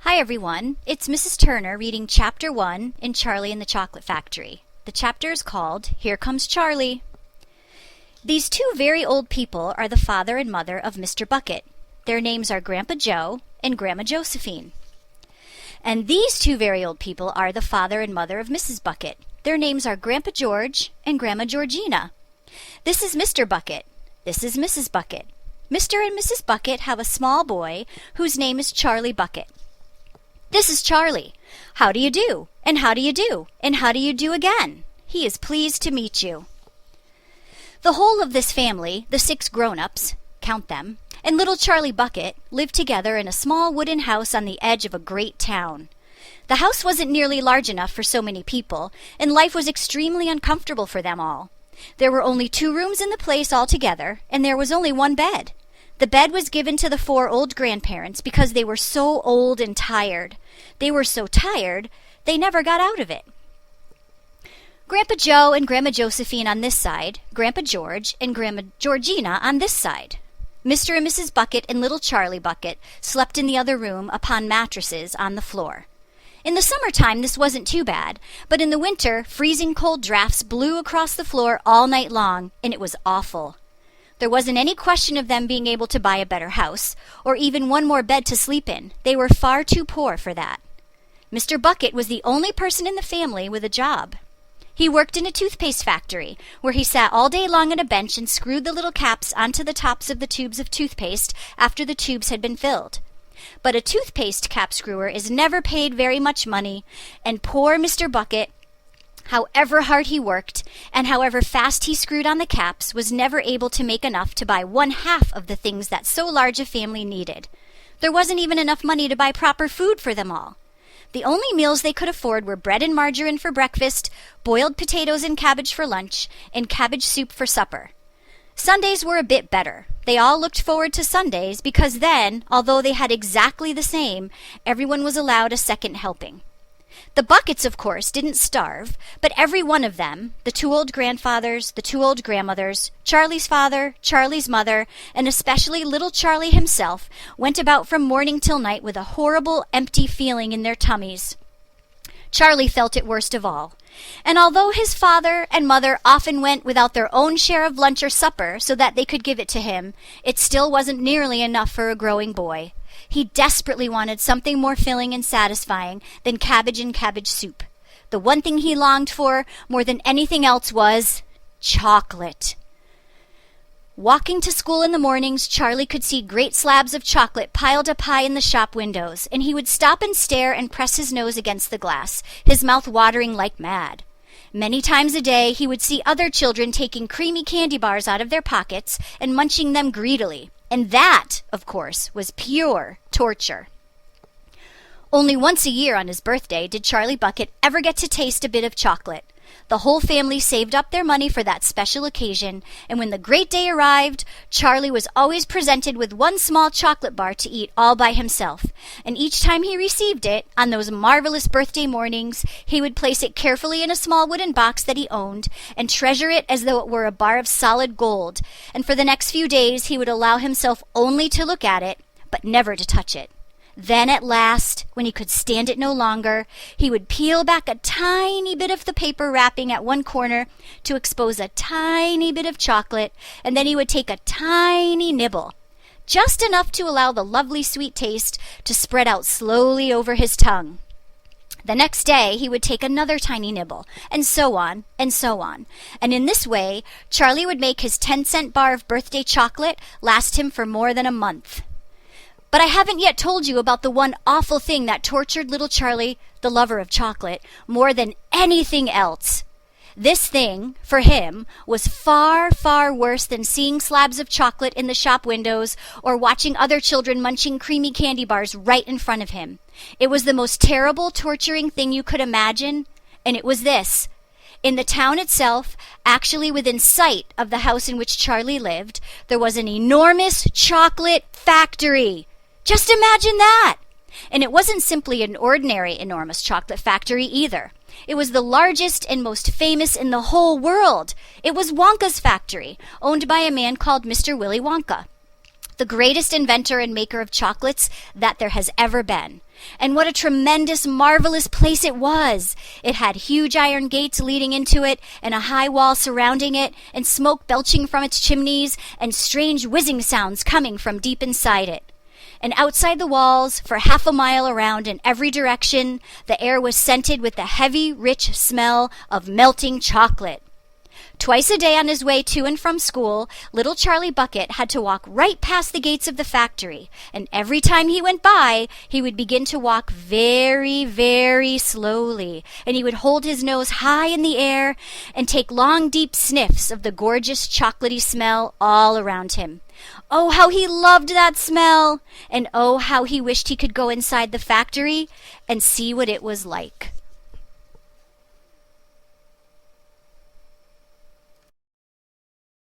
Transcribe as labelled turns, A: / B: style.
A: Hi everyone, it's Mrs. Turner reading Chapter 1 in Charlie and the Chocolate Factory. The chapter is called Here Comes Charlie. These two very old people are the father and mother of Mr. Bucket. Their names are Grandpa Joe and Grandma Josephine. And these two very old people are the father and mother of Mrs. Bucket. Their names are Grandpa George and Grandma Georgina. This is Mr. Bucket. This is Mrs. Bucket. Mr. and Mrs. Bucket have a small boy whose name is Charlie Bucket. This is Charlie. How do you do? And how do you do? And how do you do again? He is pleased to meet you. The whole of this family, the 6 grown-ups, count them, and little Charlie Bucket lived together in a small wooden house on the edge of a great town. The house wasn't nearly large enough for so many people, and life was extremely uncomfortable for them all. There were only 2 rooms in the place altogether, and there was only 1 bed. The bed was given to the 4 old grandparents because they were so old and tired. They were so tired, they never got out of it. Grandpa Joe and Grandma Josephine on this side, Grandpa George and Grandma Georgina on this side. Mr. and Mrs. Bucket and little Charlie Bucket slept in the other room upon mattresses on the floor. In the summertime, this wasn't too bad, but in the winter, freezing cold drafts blew across the floor all night long, and it was awful. There wasn't any question of them being able to buy a better house, or even 1 more bed to sleep in. They were far too poor for that. Mr. Bucket was the only person in the family with a job. He worked in a toothpaste factory, where he sat all day long on a bench and screwed the little caps onto the tops of the tubes of toothpaste after the tubes had been filled. But a toothpaste cap screwer is never paid very much money, and poor Mr. Bucket, however hard he worked, and however fast he screwed on the caps, was never able to make enough to buy 1/2 of the things that so large a family needed. There wasn't even enough money to buy proper food for them all. The only meals they could afford were bread and margarine for breakfast, boiled potatoes and cabbage for lunch, and cabbage soup for supper. Sundays were a bit better. They all looked forward to Sundays because then, although they had exactly the same, everyone was allowed a second helping. The Buckets, of course, didn't starve, but every one of them, the 2 old grandfathers, the 2 old grandmothers, Charlie's father, Charlie's mother, and especially little Charlie himself, went about from morning till night with a horrible, empty feeling in their tummies. Charlie felt it worst of all. And although his father and mother often went without their own share of lunch or supper so that they could give it to him, it still wasn't nearly enough for a growing boy. He desperately wanted something more filling and satisfying than cabbage and cabbage soup. The one thing he longed for more than anything else was chocolate. Walking to school in the mornings, Charlie could see great slabs of chocolate piled up high in the shop windows, and he would stop and stare and press his nose against the glass, his mouth watering like mad. Many times a day he would see other children taking creamy candy bars out of their pockets and munching them greedily. And that, of course, was pure torture. Only once a year on his birthday did Charlie Bucket ever get to taste a bit of chocolate. The whole family saved up their money for that special occasion, and when the great day arrived, Charlie was always presented with 1 small chocolate bar to eat all by himself. And each time he received it, on those marvelous birthday mornings, he would place it carefully in a small wooden box that he owned, and treasure it as though it were a bar of solid gold. And for the next few days he would allow himself only to look at it, but never to touch it. Then at last, when he could stand it no longer, he would peel back a tiny bit of the paper wrapping at one corner to expose a tiny bit of chocolate, and then he would take a tiny nibble, just enough to allow the lovely sweet taste to spread out slowly over his tongue. The next day he would take another tiny nibble, and so on, and so on. And in this way, Charlie would make his 10-cent bar of birthday chocolate last him for more than a month. But I haven't yet told you about the one awful thing that tortured little Charlie, the lover of chocolate, more than anything else. This thing, for him, was far, far worse than seeing slabs of chocolate in the shop windows or watching other children munching creamy candy bars right in front of him. It was the most terrible, torturing thing you could imagine, and it was this. In the town itself, actually within sight of the house in which Charlie lived, there was an enormous chocolate factory. Just imagine that! And it wasn't simply an ordinary enormous chocolate factory either. It was the largest and most famous in the whole world. It was Wonka's factory, owned by a man called Mr. Willy Wonka. the greatest inventor and maker of chocolates that there has ever been. And what a tremendous, marvelous place it was! It had huge iron gates leading into it, and a high wall surrounding it, and smoke belching from its chimneys, and strange whizzing sounds coming from deep inside it. And outside the walls, for half a mile around in every direction, the air was scented with the heavy, rich smell of melting chocolate. Twice a day on his way to and from school, little Charlie Bucket had to walk right past the gates of the factory, and every time he went by, he would begin to walk very, very slowly, and he would hold his nose high in the air and take long, deep sniffs of the gorgeous chocolatey smell all around him. Oh, how he loved that smell! And oh, how he wished he could go inside the factory and see what it was like.